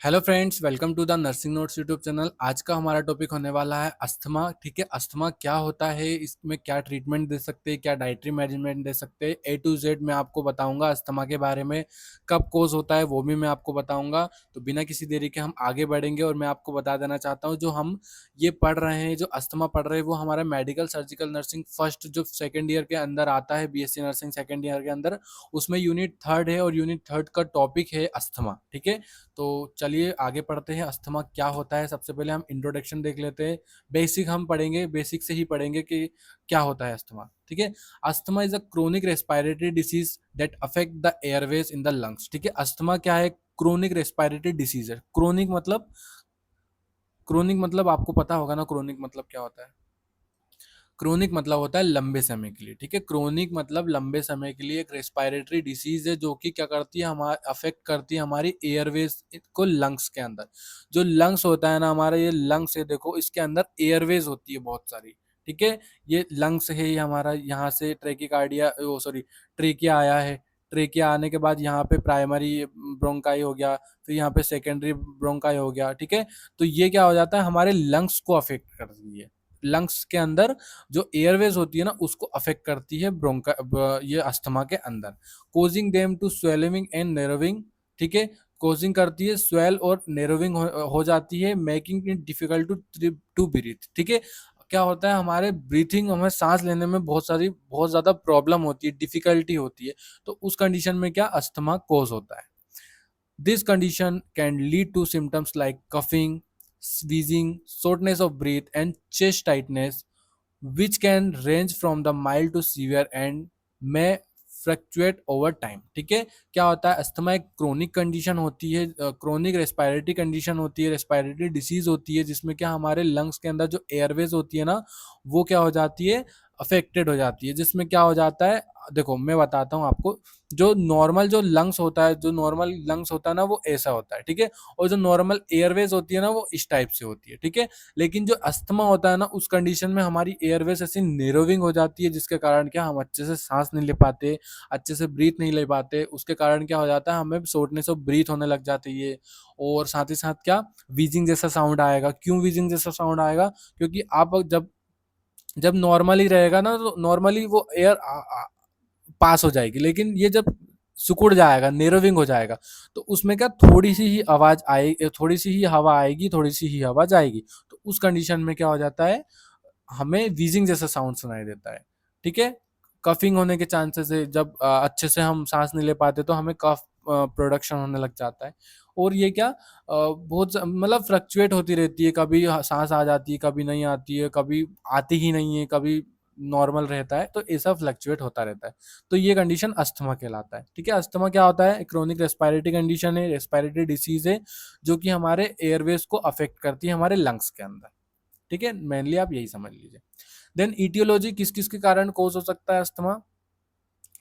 Hello friends, welcome to the nursing notes YouTube channel. आज का हमारा टॉपिक होने वाला है अस्थमा। ठीक है, अस्थमा क्या होता है, इसमें क्या ट्रीटमेंट दे सकते हैं, क्या डाइटरी मैनेजमेंट दे सकते हैं, ए टू जेड मैं आपको बताऊंगा अस्थमा के बारे में। कब कोज होता है वो भी मैं आपको बताऊंगा। तो बिना किसी देरी के हम आगे बढ़ेंगे और मैं आपको बता देना चाहता हूँ जो हम ये पढ़ रहे हैं, जो अस्थमा पढ़ रहे हैं, वो हमारा मेडिकल सर्जिकल नर्सिंग फर्स्ट जो सेकेंड ईयर के अंदर आता है, बीएससी नर्सिंग सेकेंड ईयर के अंदर, उसमें यूनिट थर्ड है और यूनिट थर्ड का टॉपिक है अस्थमा। ठीक है, तो चलिए आगे पढ़ते हैं। अस्थमा क्या होता है, सबसे पहले हम इंट्रोडक्शन देख लेते हैं। बेसिक हम पढ़ेंगे, बेसिक से ही पढ़ेंगे कि क्या होता है अस्थमा। ठीक है, asthma is a chronic respiratory disease that affect the Airways in the lungs. ठीक है, अस्थमा क्या है? क्रोनिक रेस्पिरेटरी डिसीज है। क्रोनिक मतलब आपको पता होगा ना, क्रोनिक मतलब क्या होता है। क्रोनिक मतलब होता है लंबे समय के लिए। ठीक है, क्रोनिक मतलब लंबे समय के लिए एक रेस्पिरेटरी डिसीज है जो कि क्या करती है, हमारे अफेक्ट करती है हमारी एयरवेज को, लंग्स के अंदर। जो लंग्स होता है ना हमारा, ये लंग्स है, देखो इसके अंदर एयरवेज होती है बहुत सारी। ठीक है, ये लंग्स है, ये हमारा यहाँ से ट्रेकिकार्डिया, ओ सॉरी, ट्रेकिया आया है। ट्रेकिया आने के बाद यहाँ पे प्राइमरी ब्रोंकाई हो गया, फिर यहाँ पे सेकेंडरी ब्रोंकाई हो गया। ठीक है, तो ये क्या हो जाता है, हमारे लंग्स को अफेक्ट करती है। लंग्स के अंदर जो एयरवेज होती है ना, उसको अफेक्ट करती है ये अस्थमा के अंदर। Causing them to swelling and narrowing. ठीक है, कोजिंग करती है, स्वेल और नेरोविंग हो जाती है, making it difficult to breathe. ठीक है, क्या होता है, हमारे ब्रीथिंग, हमें सांस लेने में बहुत ज्यादा प्रॉब्लम होती है, डिफिकल्टी होती है। तो उस कंडीशन में क्या अस्थमा कोज होता है। This condition can lead to symptoms like coughing, sneezing, shortness of breath, and chest tightness, which can range from the mild to severe and may fluctuate over time. ठीक है, क्या होता है, asthma एक chronic condition होती है, chronic respiratory condition होती है, रेस्पिरेटरी डिसीज होती है, जिसमें क्या हमारे लंग्स के अंदर जो एयरवेज होती है ना, वो क्या हो जाती है, अफेक्टेड हो जाती है। जिसमें क्या हो जाता है, देखो मैं बताता हूँ आपको। जो नॉर्मल लंग्स होता है ना, वो ऐसा होता है। ठीक है, और जो नॉर्मल एयरवेज होती है ना, वो इस टाइप से होती है। ठीक है, लेकिन जो अस्थमा होता है ना, उस कंडीशन में हमारी एयरवेज ऐसी नेरोविंग हो जाती है, जिसके कारण क्या हम अच्छे से सांस नहीं ले पाते, अच्छे से ब्रीथ नहीं ले पाते। उसके कारण क्या हो जाता है, हमें शॉर्टनेस ऑफ ब्रीथ होने लग जाती है। और साथ ही साथ क्या, वीजिंग जैसा साउंड आएगा। क्यों वीजिंग जैसा साउंड आएगा? क्योंकि आप जब जब नॉर्मली रहेगा ना, तो नॉर्मली वो एयर पास हो जाएगी, लेकिन ये जब सिकुड़ जाएगा, नेरोविंग हो जाएगा, तो उसमें क्या थोड़ी सी ही आवाज आएगी, थोड़ी सी ही हवा आएगी, थोड़ी सी ही हवा जाएगी। तो उस कंडीशन में क्या हो जाता है, हमें वीजिंग जैसा साउंड सुनाई देता है। ठीक है, कफिंग होने के चांसेस है। जब अच्छे से हम सांस नहीं ले पाते तो हमें कफ प्रोडक्शन होने लग जाता है। और ये क्या मतलब फ्लक्चुएट होती रहती है, कभी सांस आ जाती है, कभी नहीं आती है, कभी आती ही नहीं है, कभी नॉर्मल रहता है। तो ऐसा फ्लक्चुएट होता रहता है। तो ये कंडीशन अस्थमा कहलाता है। ठीक है, अस्थमा क्या होता है, क्रोनिक रेस्पिरेटरी कंडीशन है, रेस्पिरेटरी डिसीज है, जो कि हमारे एयरवेज को अफेक्ट करती है हमारे लंग्स के अंदर। ठीक है, मेनली आप यही समझ लीजिए। देन इटियोलॉजी, किस किस के कारण कोज हो सकता है अस्थमा।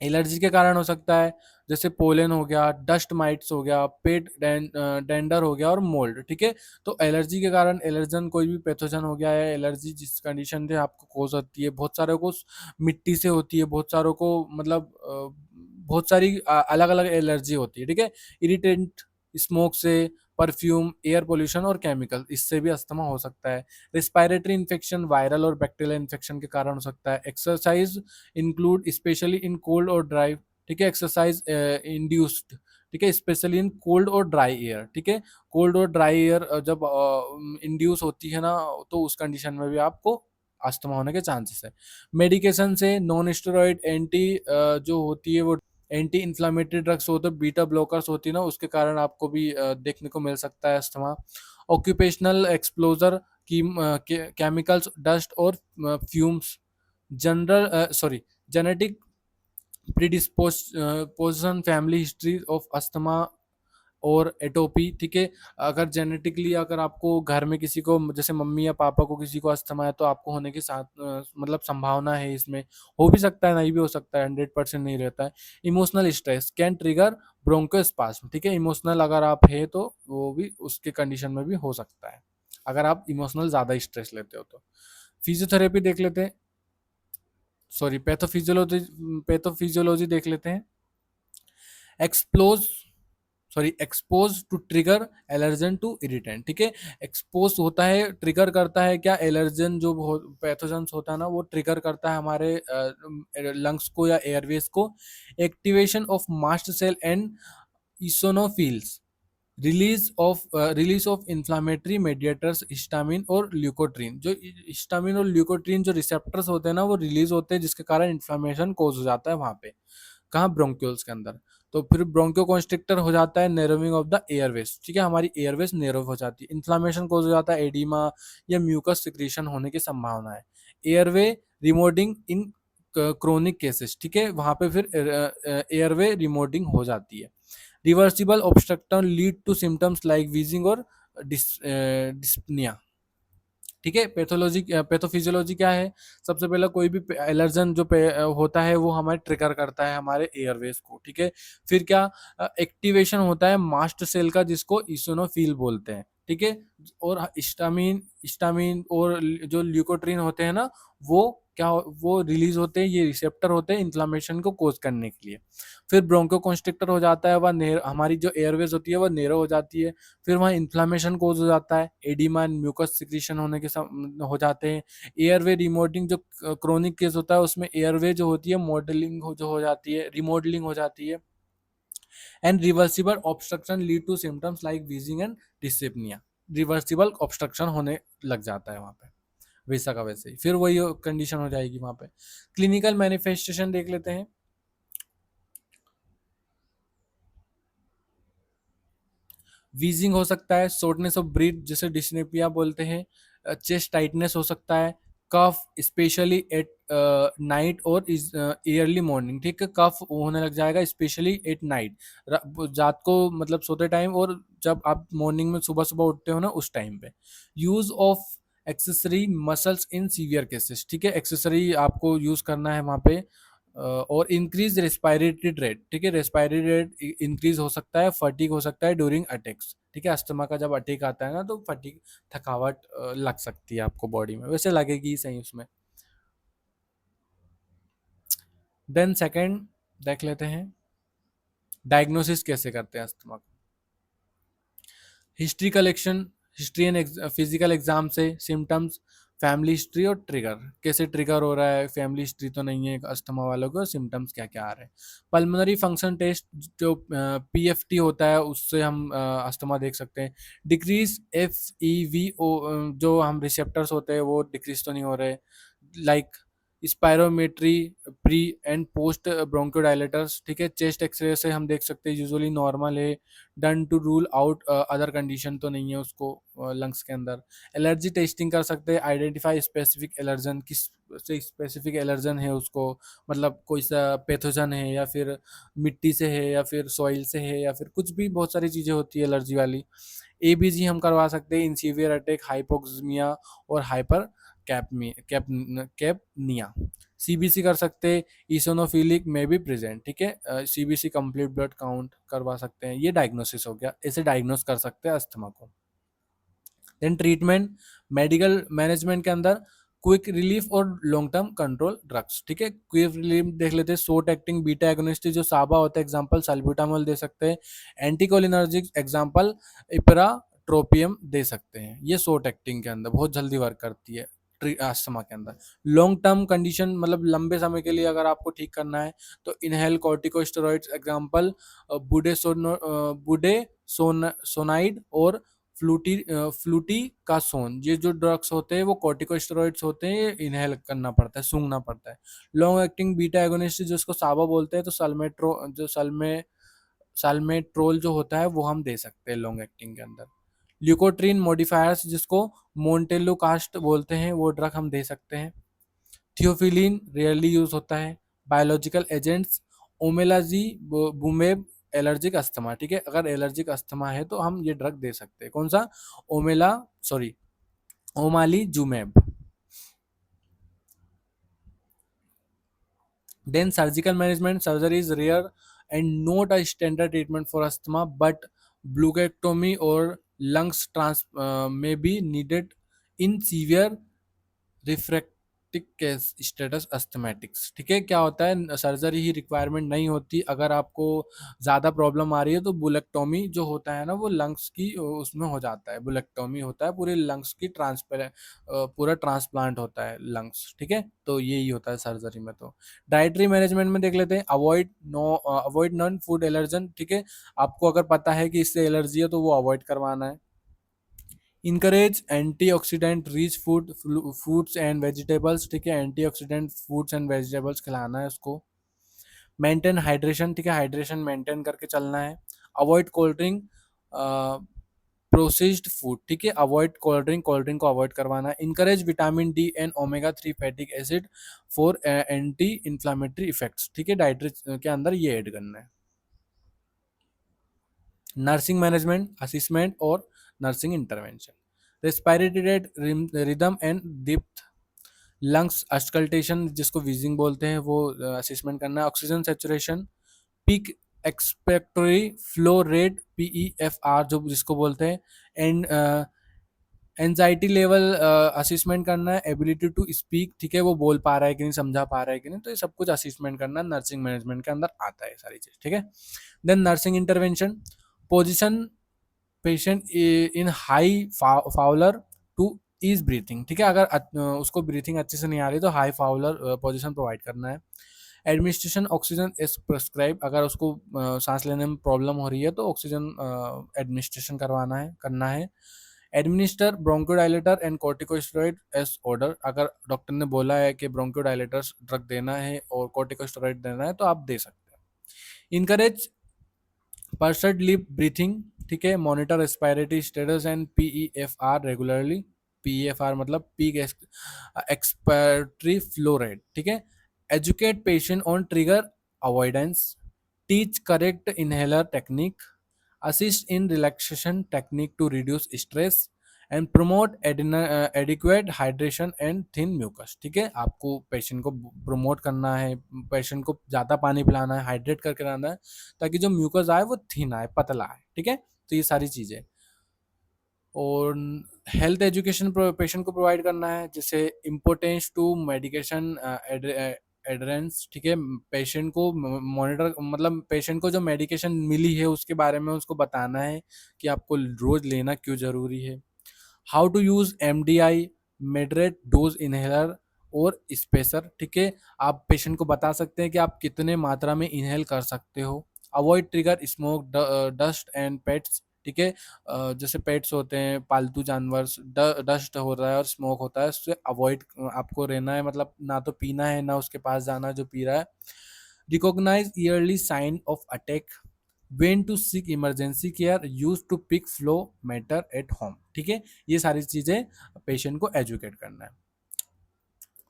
एलर्जी के कारण हो सकता है, जैसे पोलन हो गया, डस्ट माइट्स हो गया, डेंडर हो गया और मोल्ड। ठीक है, तो एलर्जी के कारण एलर्जन कोई भी पैथोजन हो गया है, एलर्जी जिस कंडीशन से आपको कोज होती है, बहुत सारों को मिट्टी से होती है, बहुत सारों को मतलब बहुत सारी अलग अलग एलर्जी होती है। ठीक है, इरिटेंट, स्मोक से, परफ्यूम, एयर पोल्यूशन और केमिकल, इससे भी अस्थमा हो सकता है। रिस्पायरेटरी इन्फेक्शन, वायरल और बैक्टीरियल इन्फेक्शन के कारण हो सकता है। Exercise include specially in cold और ड्राई। ठीक है, एक्सरसाइज इंड्यूस्ड। ठीक है, स्पेशली इन कोल्ड और ड्राई एयर। ठीक है, कोल्ड और ड्राई एयर जब इंड्यूस होती है ना, तो उस कंडीशन में भी आपको अस्थमा होने के चांसेस है। मेडिकेशन से नॉन स्टेरॉइड एंटी जो होती है वो एंटी इन्फ्लामेटरी ड्रग्स होते हैं, बीटा ब्लॉकर्स होती है ना, उसके कारण आपको भी देखने को मिल सकता है अस्थमा। ऑक्यूपेशनल एक्सप्लोजर की केमिकल्स, डस्ट और fumes, general sorry genetic predisposition, family history of asthma और एटोपी। ठीक है, अगर जेनेटिकली अगर आपको घर में किसी को, जैसे मम्मी या पापा को किसी को अस्थमा है, तो आपको होने की साथ मतलब संभावना है इसमें। हो भी सकता है, नहीं भी हो सकता है, 100% नहीं रहता है। Emotional stress can trigger bronchospasm. ठीक है, इमोशनल अगर आप है तो वो भी उसके कंडीशन में भी हो सकता है, अगर आप इमोशनल ज़्यादा स्ट्रेस लेते हो तो। फिजियोथेरेपी देख लेते हैं, सॉरी पैथोफिजियोलॉजी, पैथोफिजियोलॉजी देख लेते हैं। Explodes sorry expose to trigger allergen to irritant, ठीक है। एक्सपोज होता है, ट्रिगर करता है क्या, एलर्जन जो पैथोजेंस होता है ना वो ट्रिगर करता है हमारे लंग्स को या एयरवेज को। Activation of mast cell and eosinophils, release of inflammatory mediators histamine और ल्यूकोट्रीन। जो हिस्टामिन और ल्यूकोट्रीन जो रिसेप्टर्स होते हैं ना वो रिलीज होते हैं, जिसके कारण इन्फ्लामेशन कोज हो जाता है वहां पे, कहाँ, ब्रोंक्यूल्स के अंदर। तो फिर ब्रोंकियो कॉन्स्ट्रिक्टर हो जाता है, नैरोविंग ऑफ द एयरवेज, ठीक है, हमारी एयरवेज नैरो हो जाती है, इन्फ्लामेशन कोज हो जाता है, एडिमा या म्यूकस सिक्रीशन होने की संभावना है। एयरवे रिमोडिंग इन क्रोनिक केसेस, ठीक है, वहां पे फिर एयरवे रिमोडिंग हो जाती है। Reversible obstruction lead to symptoms like wheezing और डिस्पनिया, ठीक है। पैथोलॉजी, पैथोफिजियोलॉजी क्या है, सबसे पहले कोई भी एलर्जन जो होता है वो हमारे ट्रिगर करता है हमारे एयरवेज को, ठीक है। फिर क्या, एक्टिवेशन होता है मास्ट सेल का जिसको ईसोनोफिल बोलते हैं, ठीक है। और हिस्टामिन हिस्टामिन और जो ल्यूकोट्रीन होते हैं ना वो क्या वो रिलीज होते हैं, ये रिसेप्टर होते हैं इन्फ्लामेशन को कोज करने के लिए। फिर ब्रोंकोकॉन्स्ट्रिक्टर हो जाता है, वह हमारी जो एयरवेज होती है वह नैरो हो जाती है। फिर वहाँ इन्फ्लामेशन कोज हो जाता है, एडिमा एंड म्यूकस सिक्रीशन होने के हो जाते हैं। एयरवे रिमोडलिंग जो क्रोनिक केस होता है उसमें एयरवे जो होती है मॉडलिंग जो हो जाती है, रिमॉडलिंग हो जाती है। And reversible obstruction lead to symptoms like wheezing and dyspnoea, reversible obstruction होने लग जाता है वहाँ पे, वैसा का वैसे ही फिर वही कंडीशन हो जाएगी वहाँ पे। क्लिनिकल मैनिफेस्टेशन देख लेते हैं। वीजिंग हो सकता है, शॉर्टनेस ऑफ ब्रीथ जिसे डिस्नेपिया बोलते हैं, चेस्ट टाइटनेस हो सकता है, कफ स्पेशली एट नाइट और अर्ली मॉर्निंग, ठीक है, कफ होने लग जाएगा स्पेशली एट नाइट, रात को मतलब सोते टाइम, और जब आप मॉर्निंग में सुबह सुबह उठते हो ना उस टाइम पे। Use of accessory muscles in severe cases, ठीक है, एक्सेसरी आपको यूज करना है वहाँ पे। और इंक्रीज रेस्पिरेटरी रेट, ठीक है, रेस्पिरेटरी रेट इंक्रीज हो सकता है, फटीग हो सकता है ड्यूरिंग अटैक्स, ठीक है, अस्थमा का जब अटैक आता है ना तो फटीग, थकावट लग सकती है आपको बॉडी में, वैसे लगेगी ही सही उसमें। देन सेकंड देख लेते हैं, डायग्नोसिस कैसे करते हैं अस्थमा को। History collection, history and physical exam से, सिम्टम्स, फैमिली हिस्ट्री और ट्रिगर, कैसे ट्रिगर हो रहा है, फैमिली हिस्ट्री तो नहीं है अस्थमा वालों को, सिम्टम्स क्या क्या आ रहे हैं। पल्मोनरी फंक्शन टेस्ट जो पीएफटी होता है उससे हम अस्थमा देख सकते हैं। Decrease F E V O, जो हम रिसेप्टर्स होते हैं वो डिक्रीज तो नहीं हो रहे, like spirometry pre and post bronchodilators, ठीक है, चेस्ट एक्सरे से हम देख सकते हैं यूजुअली नॉर्मल है, done to rule out other condition तो नहीं है उसको लंग्स के अंदर। एलर्जी टेस्टिंग कर सकते हैं, आइडेंटिफाई स्पेसिफिक एलर्जन, किस से स्पेसिफिक एलर्जन है उसको, मतलब कोई सा पैथोजन है या फिर मिट्टी से है या फिर सॉइल से है या फिर कुछ भी, बहुत सारी चीज़ें होती है एलर्जी वाली। एबीजी हम करवा सकते हैं इन सीवियर अटैक, हाइपोक्सिमिया और हाइपर कैपनिया। सीबीसी कर सकते हैं, इसोनोफिलिक में भी प्रेजेंट, ठीक है, सीबीसी कंप्लीट ब्लड काउंट करवा सकते हैं। ये डायग्नोसिस हो गया, ऐसे डायग्नोस कर सकते हैं अस्थमा को। देन ट्रीटमेंट, मेडिकल मैनेजमेंट के अंदर क्विक रिलीफ और लॉन्ग टर्म कंट्रोल ड्रग्स, ठीक है, क्विक रिलीफ देख लेते हैं, शॉर्ट एक्टिंग बीटा एगोनिस्ट जो साबा होता है एग्जांपल सल्ब्यूटामोल दे सकते हैं, एंटीकोलिनर्जिक एग्जांपल इपराट्रोपियम दे सकते हैं, ये शॉर्ट एक्टिंग के अंदर बहुत जल्दी वर्क करती है अस्थमा के अंदर। लॉन्ग टर्म कंडीशन मतलब लंबे समय के लिए अगर आपको ठीक करना है तो इनहेल कॉर्टिकोस्टेरॉइड्स एग्जांपल बुडे सोनाइड और फ्लूटी का सोन, ये जो ड्रग्स होते हैं वो कॉर्टिकोस्टेरॉइड्स होते हैं, ये इनहेल करना पड़ता है, सूंघना पड़ता है। लॉन्ग एक्टिंग बीटा एगोनिस्ट जिसको साबा बोलते हैं तो साल्मेट्रोल जो होता है वो हम दे सकते हैं लॉन्ग एक्टिंग के अंदर। ल्यूकोट्रीन मॉडिफायर्स जिसको मोन्टेलुकास्ट बोलते हैं वो ड्रग हम दे सकते हैं। थियोफिलिन रेयरली यूज होता है। बायोलॉजिकल एजेंट्स, ओमेलाजी बुमेब एलर्जिक अस्थमा, ठीक है, अगर एलर्जिक अस्थमा है तो हम ये ड्रग दे सकते हैं, कौन सा, ओमेला sorry omalizumab. Then surgical management, surgery is rare and not a standard treatment for asthma but lobectomy और lungs trans may be needed in severe status asthmaticus. ठीक है, क्या होता है, सर्जरी ही रिक्वायरमेंट नहीं होती। अगर आपको ज़्यादा प्रॉब्लम आ रही है तो बुलेक्टोमी जो होता है ना वो लंग्स की उसमें हो जाता है, बुलेक्टोमी होता है, पूरे लंग्स की पूरा ट्रांसप्लांट होता है लंग्स। ठीक है, तो यही होता है सर्जरी में। तो डाइटरी मैनेजमेंट में देख लेते हैं, अवॉइड नॉन फूड एलर्जन। ठीक है, आपको अगर पता है कि इससे एलर्जी है तो वो अवॉइड करवाना है। Encourage antioxidant rich fruits and vegetables. ठीक है, एंटीऑक्सीडेंट फ्रूट्स एंड वेजिटेबल्स खिलाना है उसको। Maintain hydration. ठीक है, हाइड्रेशन मेंटेन करके चलना है। Avoid cold drink, processed food. ठीक है, अवॉइड कोल्ड ड्रिंक को अवॉइड करवाना है। Encourage vitamin D and omega 3 फैटिक acid for anti inflammatory effects. ठीक है, डाइटरी के अंदर ये ऐड करना है। नर्सिंग मैनेजमेंट, असिस्मेंट और nursing intervention. Respiratory rate, rhythm and depth, lungs auscultation जिसको वीजिंग बोलते हैं वो असेसमेंट करना है। Oxygen saturation, peak expiratory flow rate PEFR जो जिसको बोलते हैं। एंड एंजाइटी लेवल असेसमेंट करना है। एबिलिटी टू स्पीक, ठीक है, वो बोल पा रहा है कि नहीं, समझा पा रहा है कि नहीं, तो ये सब कुछ असेसमेंट करना नर्सिंग मैनेजमेंट के अंदर आता है सारी चीज। ठीक है, then nursing intervention, position patient in high Fowler to ease breathing. ठीक है, अगर उसको ब्रीथिंग अच्छे से नहीं आ रही तो हाई फाउलर पोजीशन प्रोवाइड करना है। एडमिनिस्ट्रेशन ऑक्सीजन इज प्रिस्क्राइब, अगर उसको सांस लेने में प्रॉब्लम हो रही है तो ऑक्सीजन एडमिनिस्ट्रेशन करना है। Administer bronchodilator and corticosteroid S order, अगर डॉक्टर ने बोला है कि ब्रोंकोडाइलेटर्स ड्रग देना है और कॉर्टिकोस्टेरॉइड देना है तो आप दे सकते हैं। Encourage pursed lip breathing. ठीक है, monitor respiratory status and PEFR regularly. PEFR मतलब पीक एक्सपायरेटरी फ्लो रेट। ठीक है, educate patient on trigger avoidance, teach correct inhaler technique, assist in relaxation technique to reduce stress and promote adequate hydration and thin mucus. ठीक है, आपको patient को promote करना है, patient को ज़्यादा पानी पिलाना है, हाइड्रेट करके रहना है ताकि जो म्यूकस आए वो थिन आए, पतला आए। ठीक है, तो ये सारी चीज़ें। और हेल्थ एजुकेशन पेशेंट को प्रोवाइड करना है, जैसे इम्पोर्टेंस टू मेडिकेशन एडरेंस। ठीक है, पेशेंट को मॉनिटर, मतलब पेशेंट को जो मेडिकेशन मिली है उसके बारे में उसको बताना है कि आपको रोज लेना क्यों जरूरी है। How to use MDI, metered dose inhaler और स्पेसर। ठीक है, आप पेशेंट को बता सकते हैं कि आप कितने मात्रा में इनहेल कर सकते हो। Avoid trigger smoke, dust and pets. ठीक है, जैसे पेट्स होते हैं पालतू जानवर, डस्ट हो रहा है और स्मोक होता है, उससे अवॉइड आपको रहना है, मतलब ना तो पीना है ना उसके पास जाना है जो पी रहा है। Recognise early sign of attack, when to seek emergency care, use to peak flow meter at home. ठीक है, ये सारी चीज़ें पेशेंट को एजुकेट करना है।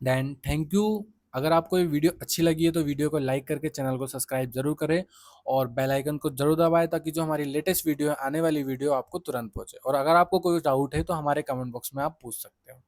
Then thank you. अगर आपको ये वीडियो अच्छी लगी है तो वीडियो को लाइक करके चैनल को सब्सक्राइब जरूर करें और बेल आइकन को जरूर दबाएं ताकि जो हमारी लेटेस्ट वीडियो है, आने वाली वीडियो आपको तुरंत पहुंचे। और अगर आपको कोई डाउट है तो हमारे कमेंट बॉक्स में आप पूछ सकते हो।